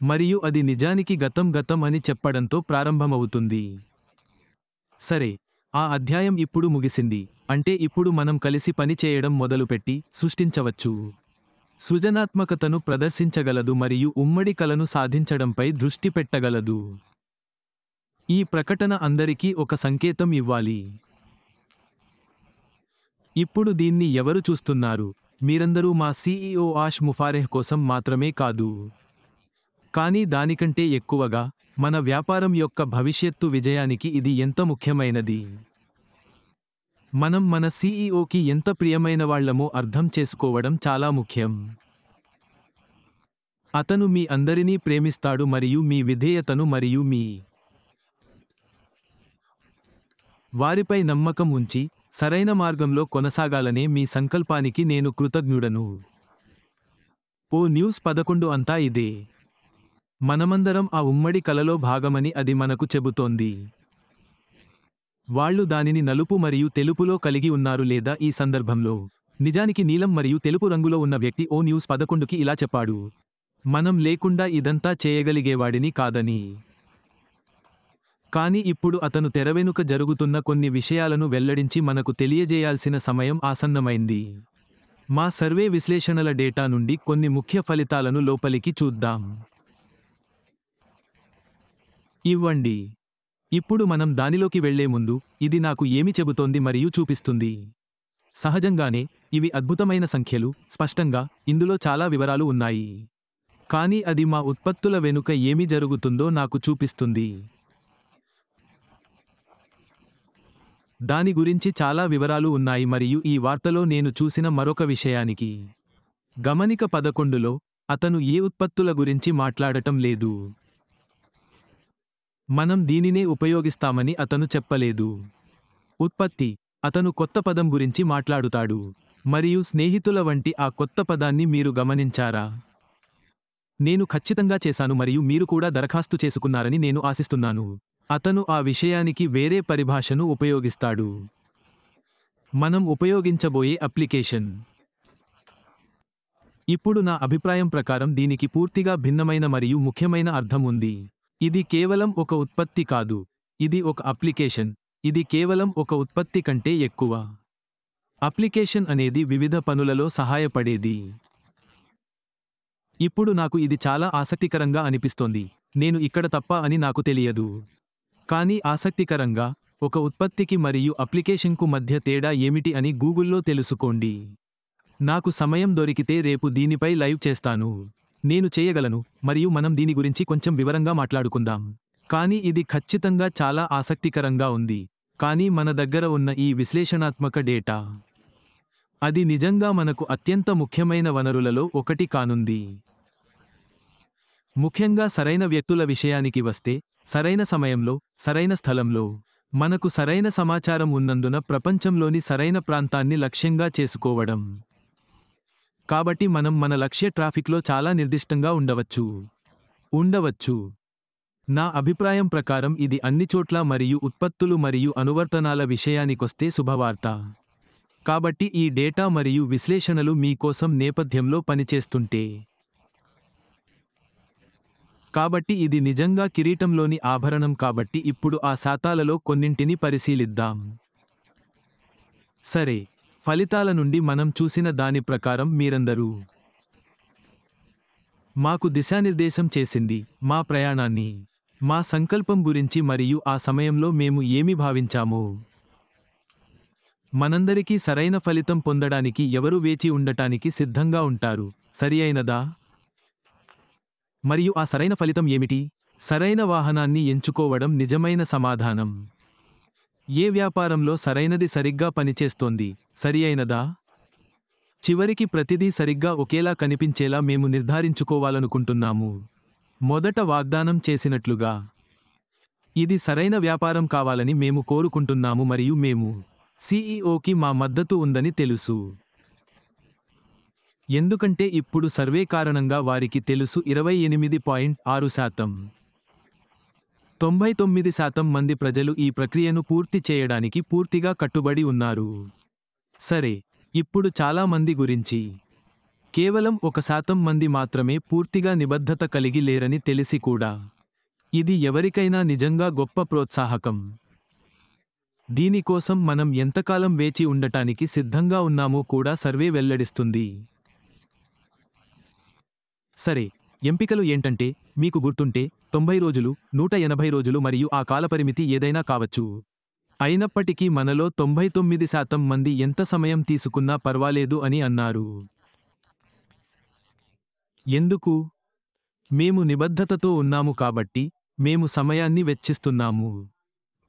మరియు అది నిజానికి గతం అని చెప్పడంతో ప్రారంభమవుతుంది. సరే, ఆ అధ్యాయం ఇప్పుడు ముగిసింది. అంటే ఇప్పుడు మనం కలిసి పని చేయడం మొదలుపెట్టి సృష్టించవచ్చు. సృజనాత్మకతను ప్రదర్శించగలదు మరియు ఉమ్మడి కలను సాధించడంపై దృష్టి పెట్టగలదు. ఈ ప్రకటన అందరికీ ఒక సంకేతం ఇవ్వాలి. ఇప్పుడు దీన్ని ఎవరు చూస్తున్నారు? మీరందరూ మా CEO ఆష్ ముఫారెహ్ కోసం మాత్రమే కాదు, కానీ దానికంటే ఎక్కువగా మన వ్యాపారం యొక్క భవిష్యత్తు విజయానికి ఇది ఎంత ముఖ్యమైనది. మనం మన CEOకి ఎంత ప్రియమైనవాళ్లమో అర్థం చేసుకోవడం చాలా ముఖ్యం. అతను మీ అందరినీ ప్రేమిస్తాడు మరియు మీ విధేయతను మరియు మీ వారిపై నమ్మకం ఉంచి సరైన మార్గంలో కొనసాగాలనే మీ సంకల్పానికి నేను కృతజ్ఞుడను. ఓ న్యూస్ 11 అంతా ఇదే. మనమందరం ఆ ఉమ్మడి కలలో భాగమని అది మనకు చెబుతోంది. వాళ్ళు దానిని నలుపు మరియు తెలుపులో కలిగి ఉన్నారు లేదా ఈ సందర్భంలో నిజానికి నీలం మరియు తెలుపు రంగులో ఉన్న వ్యక్తి ఓ న్యూస్ 11కి ఇలా చెప్పాడు: మనం లేకుండా ఇదంతా చేయగలిగేవాడిని కాదని. కానీ ఇప్పుడు అతను తెరవెనుక జరుగుతున్న కొన్ని విషయాలను వెల్లడించి మనకు తెలియజేయాల్సిన సమయం ఆసన్నమైంది. మా సర్వే విశ్లేషణల డేటా నుండి కొన్ని ముఖ్య ఫలితాలను లోపలికి చూద్దాం. ఇవ్వండి. ఇప్పుడు మనం దానిలోకి వెళ్లే ముందు ఇది నాకు ఏమి చెబుతోంది మరియు చూపిస్తుంది. సహజంగానే ఇవి అద్భుతమైన సంఖ్యలు, స్పష్టంగా ఇందులో చాలా వివరాలు ఉన్నాయి. కానీ అది మా ఉత్పత్తుల వెనుక ఏమి జరుగుతుందో నాకు చూపిస్తుంది. దాని గురించి చాలా వివరాలు ఉన్నాయి మరియు ఈ వార్తలో నేను చూసిన మరొక విషయానికి గమనిక 11లో అతను ఏ ఉత్పత్తుల గురించి మాట్లాడటం లేదు. మనం దీనినే ఉపయోగిస్తామని అతను చెప్పలేదు. ఉత్పత్తి. అతను కొత్త పదం గురించి మాట్లాడుతాడు. మరియు స్నేహితుల వంటి ఆ కొత్త పదాన్ని మీరు గమనించారా? నేను ఖచ్చితంగా చేశాను మరియు మీరు కూడా దరఖాస్తు చేసుకున్నారని నేను ఆశిస్తున్నాను. అతను ఆ విషయానికి వేరే పరిభాషను ఉపయోగిస్తాడు. మనం ఉపయోగించబోయే అప్లికేషన్. ఇప్పుడు నా అభిప్రాయం ప్రకారం దీనికి పూర్తిగా భిన్నమైన మరియు ముఖ్యమైన అర్థం ఉంది. ఇది కేవలం ఒక ఉత్పత్తి కాదు. ఇది ఒక అప్లికేషన్. ఇది కేవలం ఒక ఉత్పత్తి కంటే ఎక్కువ. అప్లికేషన్ అనేది వివిధ పనులలో సహాయపడేది. ఇప్పుడు నాకు ఇది చాలా ఆసక్తికరంగా అనిపిస్తోంది. నేను ఇక్కడ తప్ప అని నాకు తెలియదు. కానీ ఆసక్తికరంగా, ఒక ఉత్పత్తికి మరియు అప్లికేషన్కు మధ్య తేడా ఏమిటి అని గూగుల్లో తెలుసుకోండి. నాకు సమయం దొరికితే రేపు దీనిపై లైవ్ చేస్తాను. నేను చేయగలను మరియు మనం దీని గురించి కొంచెం వివరంగా మాట్లాడుకుందాం. కానీ ఇది ఖచ్చితంగా చాలా ఆసక్తికరంగా ఉంది. కానీ మన దగ్గర ఉన్న ఈ విశ్లేషణాత్మక డేటా, అది నిజంగా మనకు అత్యంత ముఖ్యమైన వనరులలో ఒకటి కానుంది. ముఖ్యంగా సరైన వ్యక్తుల విషయానికి వస్తే, సరైన సమయంలో, సరైన స్థలంలో, మనకు సరైన సమాచారం ఉన్నందున ప్రపంచంలోని సరైన ప్రాంతాన్ని లక్ష్యంగా చేసుకోవడం. కాబట్టి మనం మన లక్ష్య ట్రాఫిక్లో చాలా నిర్దిష్టంగా ఉండవచ్చు. నా అభిప్రాయం ప్రకారం ఇది అన్ని చోట్ల మరియు ఉత్పత్తులు మరియు అనువర్తనాల విషయానికొస్తే శుభవార్త. కాబట్టి ఈ డేటా మరియు విశ్లేషణలు మీ కోసం నేపథ్యంలో పనిచేస్తుంటే, కాబట్టి ఇది నిజంగా కిరీటంలోని ఆభరణం. కాబట్టి ఇప్పుడు ఆ శాతాలలో కొన్నింటిని పరిశీలిద్దాం. సరే, ఫలితాల నుండి మనం చూసిన దాని ప్రకారం మీరందరూ మాకు దిశానిర్దేశం చేసింది, మా ప్రయాణాన్ని, మా సంకల్పం గురించి మరియు ఆ సమయంలో మేము ఏమి భావించామో. మనందరికీ సరైన ఫలితం పొందడానికి ఎవరు వేచి ఉండటానికి సిద్ధంగా ఉంటారు, సరియైనదా? మరియు ఆ సరైన ఫలితం ఏమిటి? సరైన వాహనాన్ని ఎంచుకోవడం నిజమైన సమాధానం. ఏ వ్యాపారంలో సరైనది సరిగ్గా పనిచేస్తోంది, సరియైనదా? చివరికి ప్రతిదీ సరిగ్గా ఒకేలా కనిపించేలా మేము నిర్ధారించుకోవాలనుకుంటున్నాము. మొదట వాగ్దానం చేసినట్లుగా, ఇది సరైన వ్యాపారం కావాలని మేము కోరుకుంటున్నాము మరియు మేము CEOకి మా మద్దతు ఉందని తెలుసు. ఎందుకంటే ఇప్పుడు సర్వే కారణంగా వారికి తెలుసు 28.6%. 99% మంది ప్రజలు ఈ ప్రక్రియను పూర్తి చేయడానికి పూర్తిగా కట్టుబడి ఉన్నారు. సరే, ఇప్పుడు చాలా మంది గురించి కేవలం 1% మంది మాత్రమే పూర్తిగా నిబద్ధత కలిగి లేరని తెలిసి కూడా. ఇది ఎవరికైనా నిజంగా గొప్ప ప్రోత్సాహకం. దీనికోసం మనం ఎంతకాలం వేచి ఉండటానికి సిద్ధంగా ఉన్నామో కూడా సర్వే వెల్లడిస్తుంది. సరే, ఎంపికలు ఏంటంటే, మీకు గుర్తుంటే 90 రోజులు, 180 రోజులు మరియు ఆ కాలపరిమితి ఏదైనా కావచ్చు. అయినప్పటికీ మనలో 99% మంది ఎంత సమయం తీసుకున్నా పర్వాలేదు అని అన్నారు. ఎందుకు? మేము నిబద్ధతతో ఉన్నాము కాబట్టి, మేము సమయాన్ని వెచ్చిస్తున్నాము.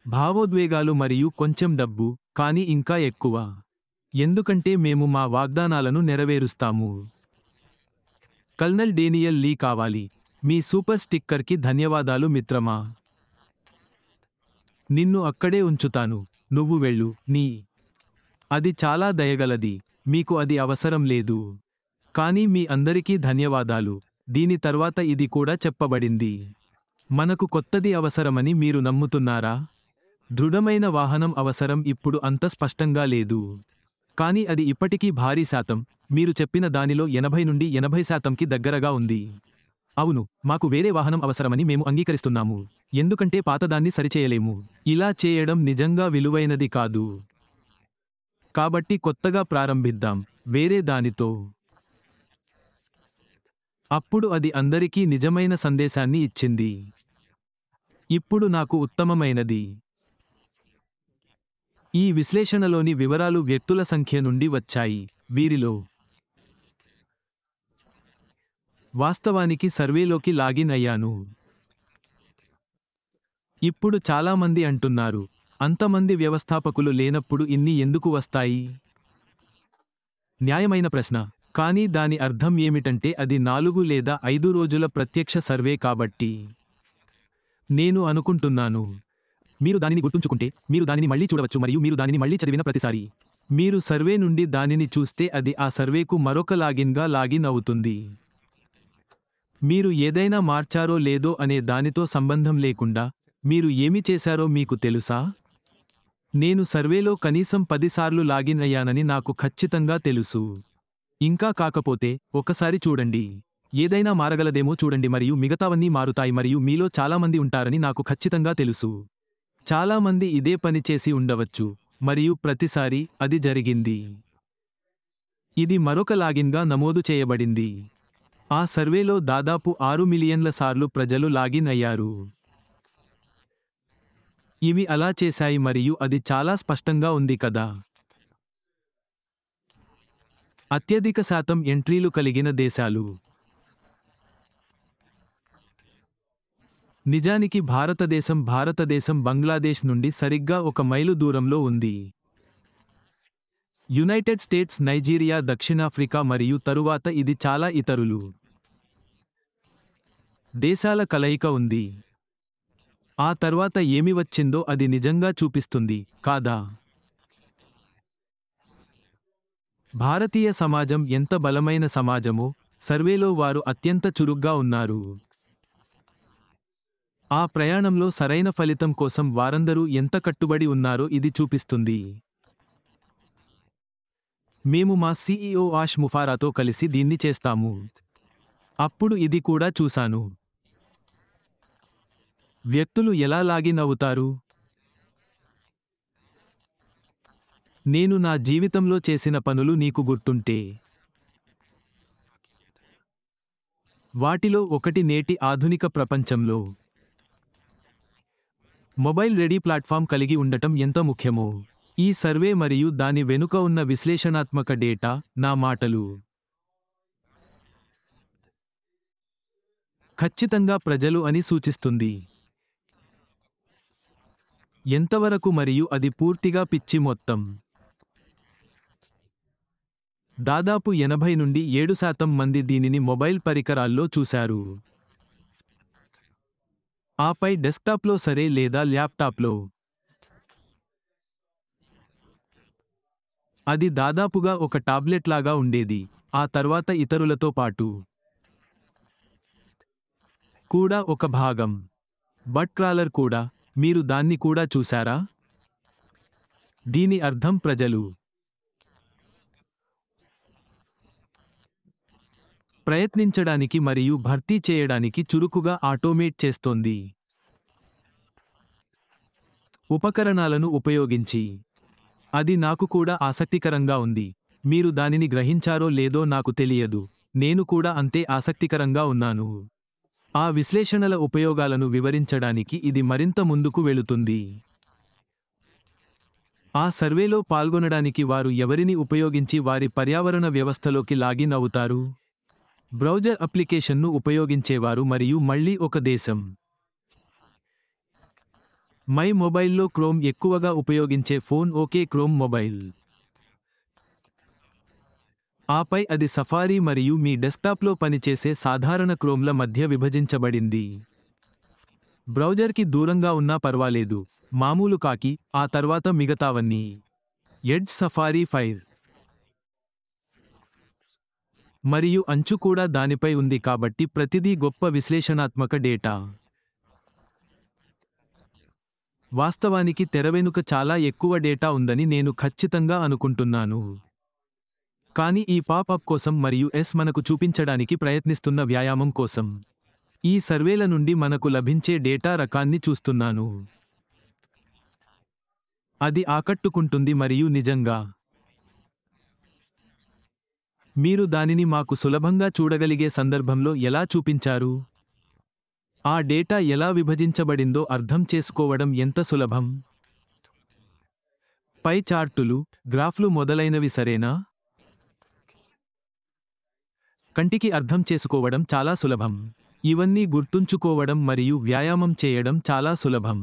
భావోద్వేగాలు మరియు కొంచెం డబ్బు, కానీ ఇంకా ఎక్కువ. ఎందుకంటే మేము మా వాగ్దానాలను నెరవేరుస్తాము. కల్నల్ డేనియల్ లీ కావాలి. మీ సూపర్ స్టిక్కర్కి ధన్యవాదాలు మిత్రమా. నిన్ను అక్కడే ఉంచుతాను, నువ్వు వెళ్ళు, నీ. అది చాలా దయగలది, మీకు అది అవసరం లేదు. కానీ మీ అందరికీ ధన్యవాదాలు. దీని తర్వాత ఇది కూడా చెప్పబడింది. మనకు కొత్తది అవసరమని మీరు నమ్ముతున్నారా? దృఢమైన వాహనం అవసరం ఇప్పుడు అంత స్పష్టంగా లేదు. కానీ అది ఇప్పటికీ భారీ శాతం, మీరు చెప్పిన దానిలో 80 నుండి 80%కి దగ్గరగా ఉంది. అవును, మాకు వేరే వాహనం అవసరమని మేము అంగీకరిస్తున్నాము. ఎందుకంటే పాతదాన్ని సరిచేయలేము. ఇలా చేయడం నిజంగా విలువైనది కాదు. కాబట్టి కొత్తగా ప్రారంభిద్దాం, వేరే దానితో. అప్పుడు అది అందరికీ నిజమైన సందేశాన్ని ఇచ్చింది. ఇప్పుడు నాకు ఉత్తమమైనది. ఈ విశ్లేషణలోని వివరాలు వ్యక్తుల సంఖ్య నుండి వచ్చాయి. వీరిలో వాస్తవానికి సర్వేలోకి లాగిన్ అయ్యాను. ఇప్పుడు చాలామంది అంటున్నారు, అంతమంది వ్యవస్థాపకులు లేనప్పుడు ఇన్ని ఎందుకు వస్తాయి? న్యాయమైన ప్రశ్న. కానీ దాని అర్థం ఏమిటంటే అది 4 లేదా 5 రోజుల ప్రత్యక్ష సర్వే కాబట్టి. నేను అనుకుంటున్నాను, మీరు దానిని గుర్తుంచుకుంటే, మీరు దానిని మళ్ళీ చూడవచ్చు మరియు మీరు దానిని మళ్ళీ చదివిన ప్రతిసారీ మీరు సర్వే నుండి దానిని చూస్తే అది ఆ సర్వేకు మరొక లాగిన్గా లాగిన్ అవుతుంది. మీరు ఏదైనా మార్చారో లేదో అనే దానితో సంబంధం లేకుండా, మీరు ఏమి చేశారో మీకు తెలుసా? నేను సర్వేలో కనీసం 10 సార్లు లాగిన్ అయ్యానని నాకు ఖచ్చితంగా తెలుసు. ఇంకా కాకపోతే, ఒకసారి చూడండి. ఏదైనా మారగలదేమో చూడండి మరియు మిగతావన్నీ మారుతాయి మరియు మీలో చాలామంది ఉంటారని నాకు ఖచ్చితంగా తెలుసు. చాలామంది ఇదే పని చేసి ఉండవచ్చు, మరియు ప్రతిసారీ అది జరిగింది. ఇది మరొక లాగిన్గా నమోదు చేయబడింది. ఆ సర్వేలో దాదాపు 6 మిలియన్ల సార్లు ప్రజలు లాగిన్ అయ్యారు. ఇవి అలా చేశాయి మరియు అది చాలా స్పష్టంగా ఉంది కదా. అత్యధిక శాతం ఎంట్రీలు కలిగిన దేశాలు. నిజానికి భారతదేశం బంగ్లాదేశ్ నుండి సరిగ్గా 1 మైలు దూరంలో ఉంది. యునైటెడ్ స్టేట్స్, నైజీరియా, దక్షిణాఫ్రికా మరియు తరువాత ఇది చాలా ఇతరులు. దేశాల కలయిక ఉంది. ఆ తర్వాత ఏమి వచ్చిందో అది నిజంగా చూపిస్తుంది, కాదా? భారతీయ సమాజం ఎంత బలమైన సమాజమో, సర్వేలో వారు అత్యంత చురుగ్గా ఉన్నారు. ఆ ప్రయాణంలో సరైన ఫలితం కోసం వారందరూ ఎంత కట్టుబడి ఉన్నారో ఇది చూపిస్తుంది. మేము మా CEO ఆష్ ముఫారాతో కలిసి దీన్ని చేస్తాము. అప్పుడు ఇది కూడా చూశాను. వ్యక్తులు ఎలా లాగిన్ అవుతారు? నేను నా జీవితంలో చేసిన పనులు నీకు గుర్తుంటే, వాటిలో ఒకటి నేటి ఆధునిక ప్రపంచంలో మొబైల్ రెడీ ప్లాట్ఫామ్ కలిగి ఉండటం ఎంత ముఖ్యమో. ఈ సర్వే మరియు దాని వెనుక ఉన్న విశ్లేషణాత్మక డేటా, నా మాటలు ఖచ్చితంగా ప్రజలు అని సూచిస్తుంది. ఎంతవరకు మరియు అది పూర్తిగా పిచ్చి మొత్తం. దాదాపు 80 నుండి 7% మంది దీనిని మొబైల్ పరికరాల్లో చూశారు. ఆపై డెస్క్టాప్లో సరే లేదా ల్యాప్టాప్లో. అది దాదాపుగా ఒక టాబ్లెట్ లాగా ఉండేది. ఆ తర్వాత ఇతరులతో పాటు కూడా ఒక భాగం. బట్ క్రాలర్ కూడా. మీరు దాన్ని కూడా చూశారా? దీని అర్థం ప్రజలు ప్రయత్నించడానికి మరియు భర్తీ చేయడానికి చురుకుగా ఆటోమేట్ చేస్తోంది. ఉపకరణాలను ఉపయోగించి. అది నాకు కూడా ఆసక్తికరంగా ఉంది. మీరు దానిని గ్రహించారో లేదో నాకు తెలియదు. నేను కూడా అంతే ఆసక్తికరంగా ఉన్నాను. ఆ విశ్లేషణల ఉపయోగాలను వివరించడానికి ఇది మరింత ముందుకు వెళుతుంది. ఆ సర్వేలో పాల్గొనడానికి వారు ఎవరిని ఉపయోగించి వారి పర్యావరణ వ్యవస్థలోకి లాగిన్ అవుతారు? బ్రౌజర్ అప్లికేషన్ను ఉపయోగించేవారు మరియు మళ్ళీ ఒక దేశం. మై మొబైల్లో క్రోమ్ ఎక్కువగా ఉపయోగించే ఫోన్ ఓకే క్రోమ్ మొబైల్. ఆపై అది సఫారీ మరియు మీ డెస్క్టాప్లో పనిచేసే సాధారణ క్రోమ్ల మధ్య విభజించబడింది. బ్రౌజర్కి దూరంగా ఉన్నా పర్వాలేదు. మామూలు కాకి, ఆ తర్వాత మిగతావన్నీ. ఎడ్జ్, సఫారీ, ఫైర్ మరియు అంచు కూడా దానిపై ఉంది కాబట్టి ప్రతిదీ గొప్ప విశ్లేషణాత్మక డేటా. వాస్తవానికి తెరవెనుక చాలా ఎక్కువ డేటా ఉందని నేను ఖచ్చితంగా అనుకుంటున్నాను. కానీ ఈ పాప్-అప్ కోసం మరియు మనకు చూపించడానికి ప్రయత్నిస్తున్న వ్యాయామం కోసం. ఈ సర్వేల నుండి మనకు లభించే డేటా రకాన్ని చూస్తున్నాను. అది ఆకట్టుకుంటుంది మరియు నిజంగా. మీరు దానిని మాకు సులభంగా చూడగలిగే సందర్భంలో ఎలా చూపించారు? ఆ డేటా ఎలా విభజించబడిందో అర్థం చేసుకోవడం ఎంత సులభం? పై చార్టులు, గ్రాఫ్లు మొదలైనవి సరేనా? కంటికి అర్థం చేసుకోవడం చాలా సులభం. ఇవన్నీ గుర్తుంచుకోవడం మరియు వ్యాయామం చేయడం చాలా సులభం.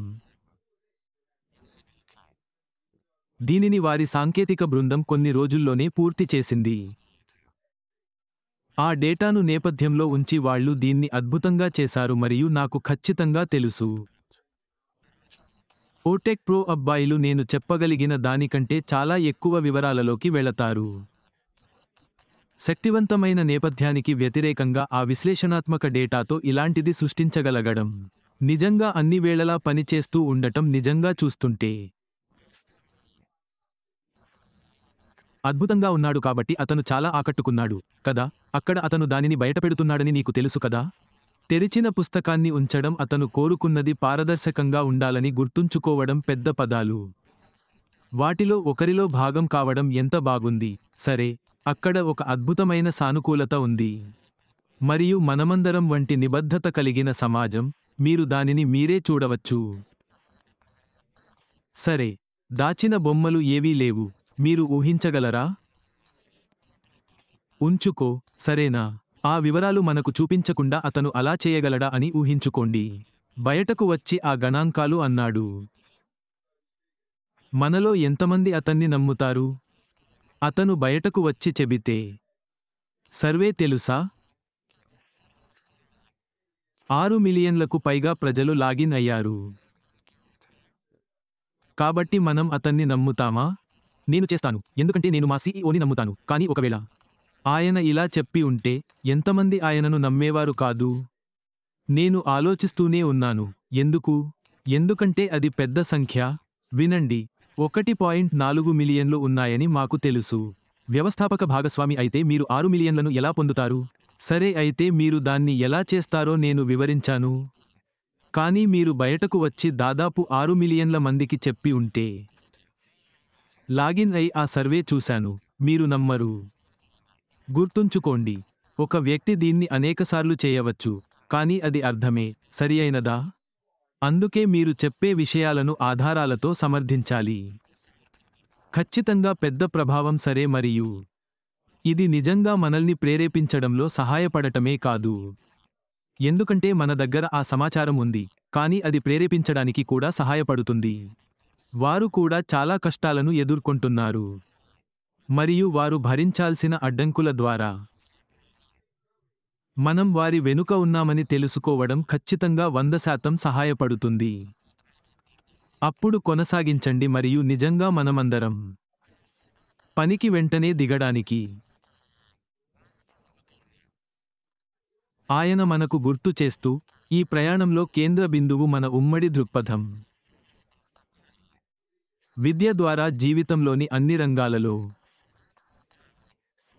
దీనిని వారి సాంకేతిక బృందం కొన్ని రోజుల్లోనే పూర్తి చేసింది. ఆ డేటాను నేపథ్యంలో ఉంచి వాళ్ళు దీన్ని అద్భుతంగా చేశారు మరియు నాకు ఖచ్చితంగా తెలుసు. ఓటెక్ ప్రో అబ్బాయిలు నేను చెప్పగలిగిన దానికంటే చాలా ఎక్కువ వివరాలలోకి వెళతారు. శక్తివంతమైన నేపథ్యానికి వ్యతిరేకంగా ఆ విశ్లేషణాత్మక డేటాతో ఇలాంటిది సృష్టించగలగడం. నిజంగా అన్ని వేళలా పనిచేస్తూ ఉండటం నిజంగా చూస్తుంటే. అద్భుతంగా ఉన్నాడు కాబట్టి అతను చాలా ఆకట్టుకున్నాడు కదా. అక్కడ అతను దానిని బయటపెడుతున్నాడని నీకు తెలుసు కదా. తెరిచిన పుస్తకాన్ని ఉంచడం అతను కోరుకున్నది పారదర్శకంగా ఉండాలని గుర్తుంచుకోవడం పెద్ద పదాలు. వాటిలో ఒకరిలో భాగం కావడం ఎంత బాగుంది. సరే, అక్కడ ఒక అద్భుతమైన సానుకూలత ఉంది. మరియు మనమందరం వంటి నిబద్ధత కలిగిన సమాజం, మీరు దానిని మీరే చూడవచ్చు. సరే, దాచిన బొమ్మలు ఏవీ లేవు. మీరు ఊహించగలరా? ఉంచుకో, సరేనా? ఆ వివరాలు మనకు చూపించకుండా అతను అలా చేయగలడా అని ఊహించుకోండి. బయటకు వచ్చి ఆ గణాంకాలు అన్నాడు. మనలో ఎంతమంది అతన్ని నమ్ముతారు? అతను బయటకు వచ్చి చెబితే. సర్వే తెలుసా? 6 మిలియన్లకు పైగా ప్రజలు లాగిన్ అయ్యారు. కాబట్టి మనం అతన్ని నమ్ముతామా? నేను చేస్తాను, ఎందుకంటే నేను మా సీఈఓని నమ్ముతాను. కానీ ఒకవేళ ఆయన ఇలా చెప్పి ఉంటే ఎంతమంది ఆయనను నమ్మేవారు కాదు? నేను ఆలోచిస్తూనే ఉన్నాను. ఎందుకు? ఎందుకంటే అది పెద్ద సంఖ్య. వినండి, 1.4 మిలియన్లు ఉన్నాయని మాకు తెలుసు. వ్యవస్థాపక భాగస్వామి అయితే మీరు 6 మిలియన్లను ఎలా పొందుతారు? సరే, అయితే మీరు దాన్ని ఎలా చేస్తారో నేను వివరించాను. కానీ మీరు బయటకు వచ్చి దాదాపు 6 మిలియన్ల మందికి చెప్పి ఉంటే. లాగిన్ అయి ఆ సర్వే చూశాను. మీరు నమ్మరు. గుర్తుంచుకోండి, ఒక వ్యక్తి దీన్ని అనేకసార్లు చేయవచ్చు, కానీ అది అర్థమే సరియైనదా? అందుకే మీరు చెప్పే విషయాలను ఆధారాలతో సమర్థించాలి. ఖచ్చితంగా పెద్ద ప్రభావం. సరే, మరియు ఇది నిజంగా మనల్ని ప్రేరేపించడంలో సహాయపడటమే కాదు. ఎందుకంటే మన దగ్గర ఆ సమాచారం ఉంది, కానీ అది ప్రేరేపించడానికి కూడా సహాయపడుతుంది. వారు కూడా చాలా కష్టాలను ఎదుర్కొంటున్నారు. మరియు వారు భరించాల్సిన అడ్డంకుల ద్వారా. మనం వారి వెనుక ఉన్నామని తెలుసుకోవడం ఖచ్చితంగా 100% సహాయపడుతుంది. అప్పుడు కొనసాగించండి మరియు నిజంగా మనమందరం పనికి వెంటనే దిగడానికి. ఆయన మనకు గుర్తు చేస్తూ, ఈ ప్రయాణంలో కేంద్ర బిందువు మన ఉమ్మడి దృక్పథం. విద్య ద్వారా జీవితంలోని అన్ని రంగాలలో.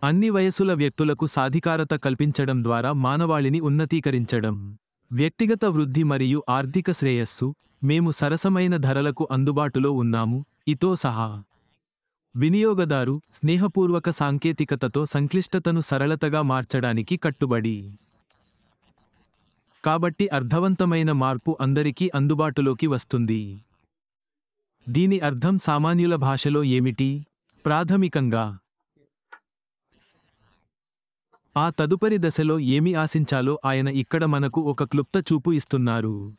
అన్ని వయసుల వ్యక్తులకు సాధికారత కల్పించడం ద్వారా మానవాళిని ఉన్నతీకరించడం. వ్యక్తిగత వృద్ధి మరియు ఆర్థిక శ్రేయస్సు. మేము సరసమైన ధరలకు అందుబాటులో ఉన్నాము, ఇతో సహా. వినియోగదారు స్నేహపూర్వక సాంకేతికతతో సంక్లిష్టతను సరళతగా మార్చడానికి కట్టుబడి. కాబట్టి అర్థవంతమైన మార్పు అందరికీ అందుబాటులోకి వస్తుంది. దీని అర్థం సామాన్యుల భాషలో ఏమిటి? ప్రాథమికంగా ఆ తదుపరి దశలో ఏమి ఆశించాలో ఆయన ఇక్కడ మనకు ఒక క్లుప్త చూపు ఇస్తున్నారు.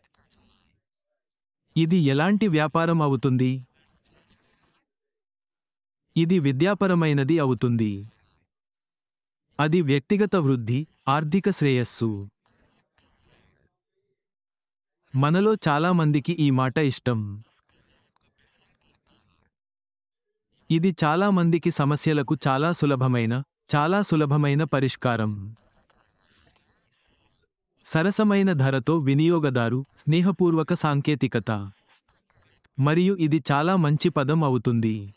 ఇది ఎలాంటి వ్యాపారం అవుతుంది? ఇది విద్యాపరమైనది అవుతుంది. అది వ్యక్తిగత వృద్ధి, ఆర్థిక శ్రేయస్సు. మనలో చాలామందికి ఈ మాట ఇష్టం. ఇది చాలా మందికి సమస్యలకు చాలా సులభమైన పరిష్కారం. సరసమైన ధరతో వినియోగదారు స్నేహపూర్వక సాంకేతికత. మరియు ఇది చాలా మంచి పదం అవుతుంది.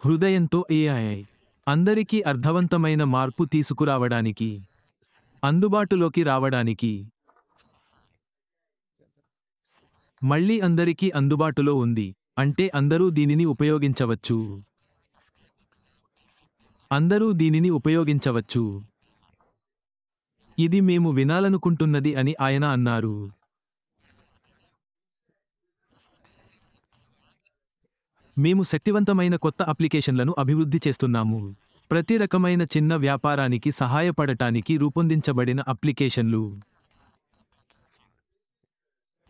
హృదయంతో AI అందరికీ అర్థవంతమైన మార్పు తీసుకురావడానికి, అందుబాటులోకి రావడానికి. మళ్ళీ అందరికీ అందుబాటులో ఉంది అంటే అందరూ దీనిని ఉపయోగించవచ్చు. అందరూ దీనిని ఉపయోగించవచ్చు. ఇది మేము వినాలనుకుంటున్నది అని ఆయన అన్నారు. మేము శక్తివంతమైన కొత్త అప్లికేషన్లను అభివృద్ధి చేస్తున్నాము. ప్రతి రకమైన చిన్న వ్యాపారానికి సహాయపడటానికి రూపొందించబడిన అప్లికేషన్లు.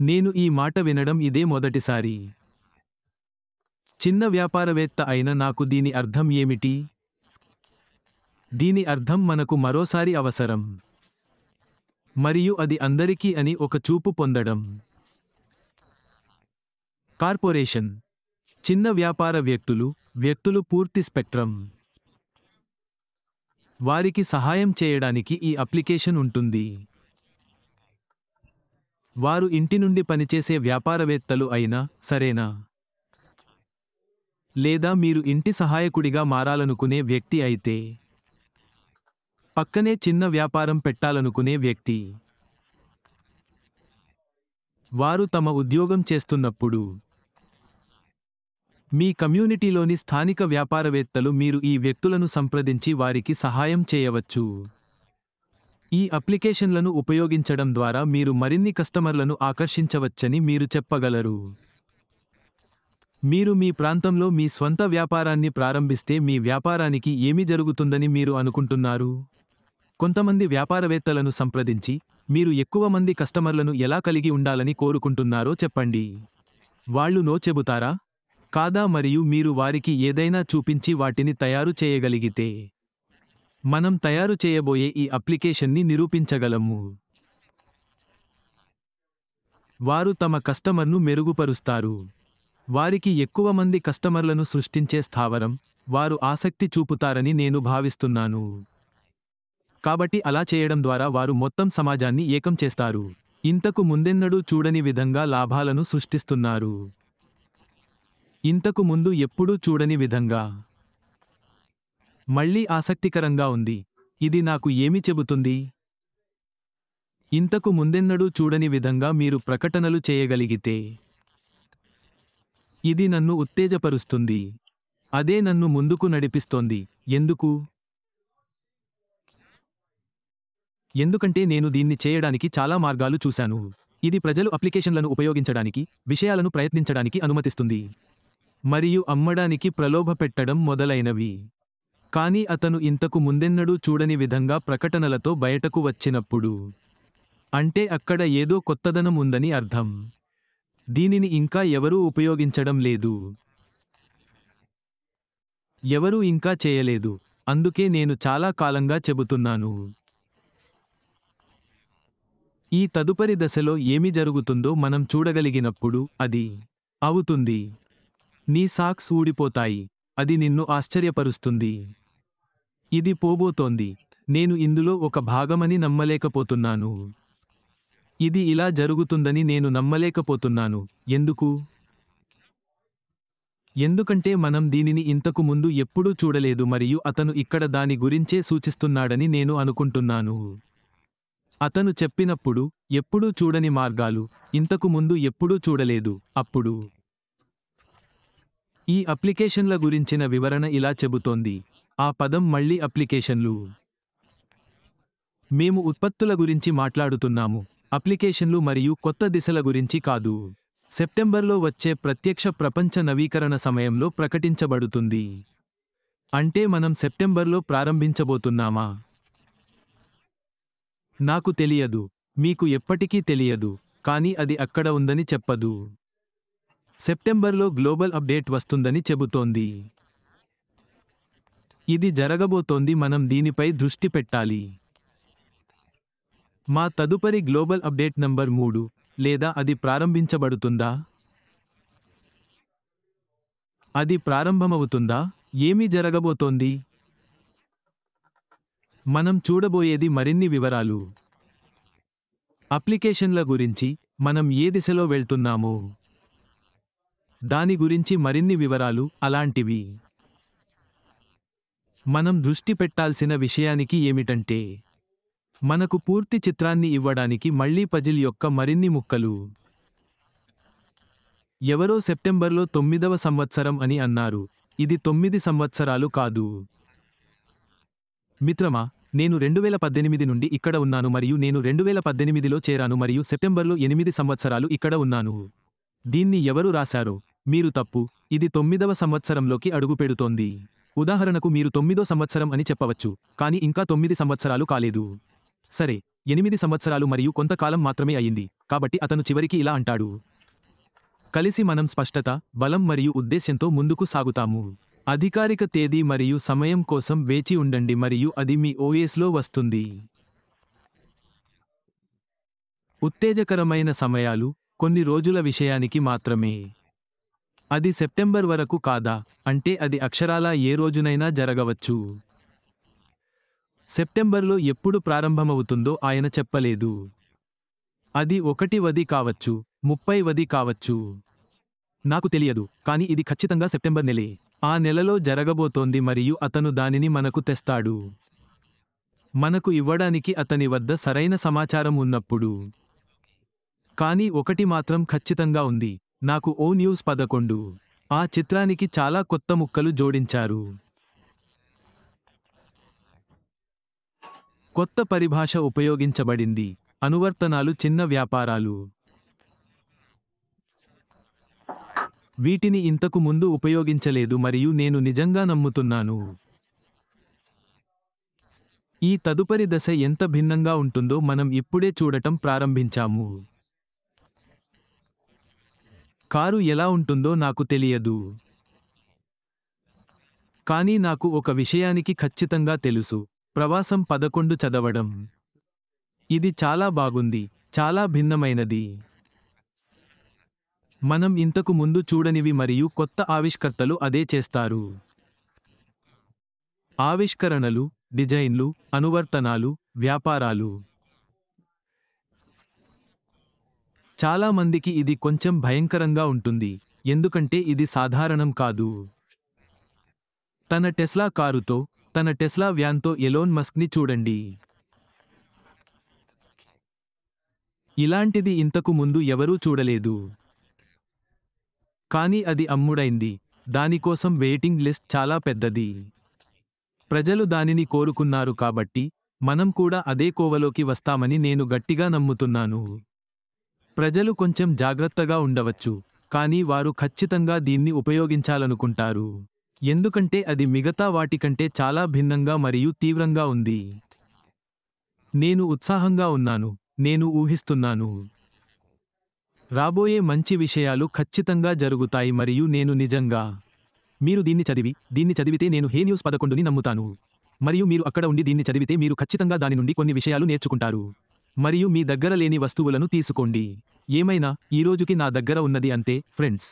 నేను ఈ మాట వినడం ఇదే మొదటిసారి. చిన్న వ్యాపారవేత్త అయిన నాకు దీని అర్థం ఏమిటి? దీని అర్థం మనకు మరోసారి అవసరం. మరియు అది అందరికీ అని ఒక చూపు పొందడం. కార్పొరేషన్, చిన్న వ్యాపార వ్యక్తులు పూర్తి స్పెక్ట్రం. వారికి సహాయం చేయడానికి ఈ అప్లికేషన్ ఉంటుంది. వారు ఇంటి నుండి పనిచేసే వ్యాపారవేత్తలు అయినా సరేనా? లేదా మీరు ఇంటి సహాయకుడిగా మారాలనుకునే వ్యక్తి అయితే, పక్కనే చిన్న వ్యాపారం పెట్టాలనుకునే వ్యక్తి. వారు తమ ఉద్యోగం చేస్తున్నప్పుడు మీ కమ్యూనిటీలోని స్థానిక వ్యాపారవేత్తలు మీరు ఈ వ్యక్తులను సంప్రదించి వారికి సహాయం చేయవచ్చు. ఈ అప్లికేషన్లను ఉపయోగించడం ద్వారా మీరు మరిన్ని కస్టమర్లను ఆకర్షించవచ్చని మీరు చెప్పగలరు. మీరు మీ ప్రాంతంలో మీ స్వంత వ్యాపారాన్ని ప్రారంభిస్తే మీ వ్యాపారానికి ఏమి జరుగుతుందని మీరు అనుకుంటున్నారు? కొంతమంది వ్యాపారవేత్తలను సంప్రదించి మీరు ఎక్కువ మంది కస్టమర్లను ఎలా కలిగి ఉండాలని కోరుకుంటున్నారో చెప్పండి. వాళ్ళు నో చెబుతారా? కాదా? మరియు మీరు వారికి ఏదైనా చూపించి వాటిని తయారు చేయగలిగితే, మనం తయారు చేయబోయే ఈ అప్లికేషన్ని నిరూపించగలము. వారు తమ కస్టమర్ను మెరుగుపరుస్తారు. వారికి ఎక్కువ మంది కస్టమర్లను సృష్టించే స్థావరం వారు ఆసక్తి చూపుతారని నేను భావిస్తున్నాను. కాబట్టి అలా చేయడం ద్వారా వారు మొత్తం సమాజాన్ని ఏకం చేస్తారు. ఇంతకు ముందెన్నడూ చూడని విధంగా లాభాలను సృష్టిస్తున్నారు. ఇంతకు ముందు ఎప్పుడూ చూడని విధంగా. మళ్ళీ ఆసక్తికరంగా ఉంది. ఇది నాకు ఏమి చెబుతుంది? ఇంతకు ముందెన్నడూ చూడని విధంగా మీరు ప్రకటనలు చేయగలిగితే, ఇది నన్ను ఉత్తేజపరుస్తుంది. అదే నన్ను ముందుకు నడిపిస్తోంది. ఎందుకు? ఎందుకంటే నేను దీన్ని చేయడానికి చాలా మార్గాలు చూశాను. ఇది ప్రజలు అప్లికేషన్లను ఉపయోగించడానికి, విషయాలను ప్రయత్నించడానికి అనుమతిస్తుంది. మరియు అమ్మడానికి ప్రలోభపెట్టడం మొదలైనవి. కానీ అతను ఇంతకు ముందెన్నడూ చూడని విధంగా ప్రకటనలతో బయటకు వచ్చినప్పుడు, అంటే అక్కడ ఏదో కొత్తదనం ఉందని అర్థం. దీనిని ఇంకా ఎవరూ ఉపయోగించడం లేదు. ఎవరూ ఇంకా చేయలేదు. అందుకే నేను చాలా కాలంగా చెబుతున్నాను. ఈ తదుపరి దశలో ఏమి జరుగుతుందో మనం చూడగలిగినప్పుడు అది అవుతుంది. నీ సాక్స్ ఊడిపోతాయి. అది నిన్ను ఆశ్చర్యపరుస్తుంది. ఇది పోబోతోంది. నేను ఇందులో ఒక భాగమని నమ్మలేకపోతున్నాను. ఇది ఇలా జరుగుతుందని నేను నమ్మలేకపోతున్నాను. ఎందుకు? ఎందుకంటే మనం దీనిని ఇంతకు ముందు ఎప్పుడూ చూడలేదు మరియు అతను ఇక్కడ దాని గురించే సూచిస్తున్నాడని నేను అనుకుంటున్నాను. అతను చెప్పినప్పుడు ఎప్పుడూ చూడని మార్గాలు, ఇంతకు ముందు ఎప్పుడూ చూడలేదు. అప్పుడు ఈ అప్లికేషన్ల గురించిన వివరణ ఇలా చెబుతోంది. ఆ పదం మళ్ళీ అప్లికేషన్లు. మేము ఉత్పత్తుల గురించి మాట్లాడుతున్నాము, అప్లికేషన్లు మరియు కొత్త దిశల గురించి కాదు. సెప్టెంబర్లో వచ్చే ప్రత్యక్ష ప్రపంచ నవీకరణ సమయంలో ప్రకటించబడుతుంది. అంటే మనం సెప్టెంబర్లో ప్రారంభించబోతున్నామా? నాకు తెలియదు. మీకు ఎప్పటికీ తెలియదు. కానీ అది అక్కడ ఉందని చెప్పదు. సెప్టెంబర్లో గ్లోబల్ అప్డేట్ వస్తుందని చెబుతోంది. ఇది జరగబోతోంది. మనం దీనిపై దృష్టి పెట్టాలి. మా తదుపరి గ్లోబల్ అప్డేట్ నంబర్ 3, లేదా అది ప్రారంభించబడుతుందా? అది ప్రారంభమవుతుందా? ఏమి జరగబోతోంది? మనం చూడబోయేది మరిన్ని వివరాలు. అప్లికేషన్ల గురించి, మనం ఏ దిశలో వెళ్తున్నామో దాని గురించి మరిన్ని వివరాలు, అలాంటివి. మనం దృష్టి పెట్టాల్సిన విషయానికి ఏమిటంటే, మనకు పూర్తి చిత్రాన్ని ఇవ్వడానికి మళ్ళీ పజిల్ యొక్క మరిన్ని ముక్కలు. ఎవరో సెప్టెంబర్లో 9వ సంవత్సరం అని అన్నారు. ఇది 9 సంవత్సరాలు కాదు. మిత్రమా, నేను 2018 నుండి ఇక్కడ ఉన్నాను మరియు నేను 2018లో చేరాను మరియు సెప్టెంబర్లో 8 సంవత్సరాలు ఇక్కడ ఉన్నాను. దీన్ని ఎవరు రాశారో మీరు తప్పు. ఇది 9వ సంవత్సరంలోకి అడుగుపెడుతోంది. ఉదాహరణకు మీరు 9వ సంవత్సరం అని చెప్పవచ్చు, కానీ ఇంకా 9 సంవత్సరాలు కాలేదు. సరే, 8 సంవత్సరాలు మరియు కొంతకాలం మాత్రమే అయింది. కాబట్టి అతను చివరికి ఇలా అంటాడు: కలిసి మనం స్పష్టత, బలం మరియు ఉద్దేశ్యంతో ముందుకు సాగుతాము. అధికారిక తేదీ మరియు సమయం కోసం వేచి ఉండండి మరియు అది మీ ఓఎస్లో వస్తుంది. ఉత్తేజకరమైన సమయాలు కొన్ని రోజుల విషయానికి మాత్రమే. అది సెప్టెంబర్ వరకు కాదా? అంటే అది అక్షరాలా ఏ రోజునైనా జరగవచ్చు. సెప్టెంబర్లో ఎప్పుడు ప్రారంభమవుతుందో ఆయన చెప్పలేదు. అది 1వది కావచ్చు, 30వది కావచ్చు. నాకు తెలియదు, కానీ ఇది ఖచ్చితంగా సెప్టెంబర్ నెలే. ఆ నెలలో జరగబోతోంది మరియు అతను దానిని మనకు తెస్తాడు. మనకు ఇవ్వడానికి అతని వద్ద సరైన సమాచారం ఉన్నప్పుడు. కానీ ఒకటి మాత్రం ఖచ్చితంగా ఉంది. నాకు ఓ న్యూస్ 11. ఆ చిత్రానికి చాలా కొత్త ముక్కలు జోడించారు. కొత్త పరిభాష ఉపయోగించబడింది. అనువర్తనాలు, చిన్న వ్యాపారాలు. వీటిని ఇంతకు ముందు ఉపయోగించలేదు మరియు నేను నిజంగా నమ్ముతున్నాను. ఈ తదుపరి దశ ఎంత భిన్నంగా ఉంటుందో మనం ఇప్పుడే చూడటం ప్రారంభించాము. కారు ఎలా ఉంటుందో నాకు తెలియదు. కానీ నాకు ఒక విషయానికి ఖచ్చితంగా తెలుసు: ప్రవాసం 11 చదవడం. ఇది చాలా బాగుంది, చాలా భిన్నమైనది. మనం ఇంతకు ముందు చూడనివి మరియు కొత్త ఆవిష్కర్తలు అదే చేస్తారు. ఆవిష్కరణలు, డిజైన్లు, అనువర్తనాలు, వ్యాపారాలు. చాలా మందికి ఇది కొంచెం భయంకరంగా ఉంటుంది, ఎందుకంటే ఇది సాధారణం కాదు. తన టెస్లా కారుతో, తన టెస్లా వ్యాన్తో ఎలోన్ మస్క్ని చూడండి. ఇలాంటిది ఇంతకు ముందు ఎవరూ చూడలేదు. కానీ అది అమ్ముడైంది. దానికోసం వెయిటింగ్ లిస్ట్ చాలా పెద్దది. ప్రజలు దానిని కోరుకున్నారు కాబట్టి మనం కూడా అదే కోవలోకి వస్తామని నేను గట్టిగా నమ్ముతున్నాను. ప్రజలు కొంచెం జాగ్రత్తగా ఉండవచ్చు, కానీ వారు ఖచ్చితంగా దీన్ని ఉపయోగించాలనుకుంటారు. ఎందుకంటే అది మిగతా వాటికంటే చాలా భిన్నంగా మరియు తీవ్రంగా ఉంది. నేను ఉత్సాహంగా ఉన్నాను. నేను ఊహిస్తున్నాను. రాబోయే మంచి విషయాలు ఖచ్చితంగా జరుగుతాయి మరియు నేను నిజంగా. మీరు దీన్ని చదివితే నేను హే న్యూస్ 11ని నమ్ముతాను. మరియు మీరు అక్కడ ఉండి దీన్ని చదివితే మీరు ఖచ్చితంగా దాని నుండి కొన్ని విషయాలు నేర్చుకుంటారు. మరియు మీ దగ్గర లేని వస్తువులను తీసుకోండి. ఏమైనా ఈ రోజుకి నా దగ్గర ఉన్నది అంతే, ఫ్రెండ్స్.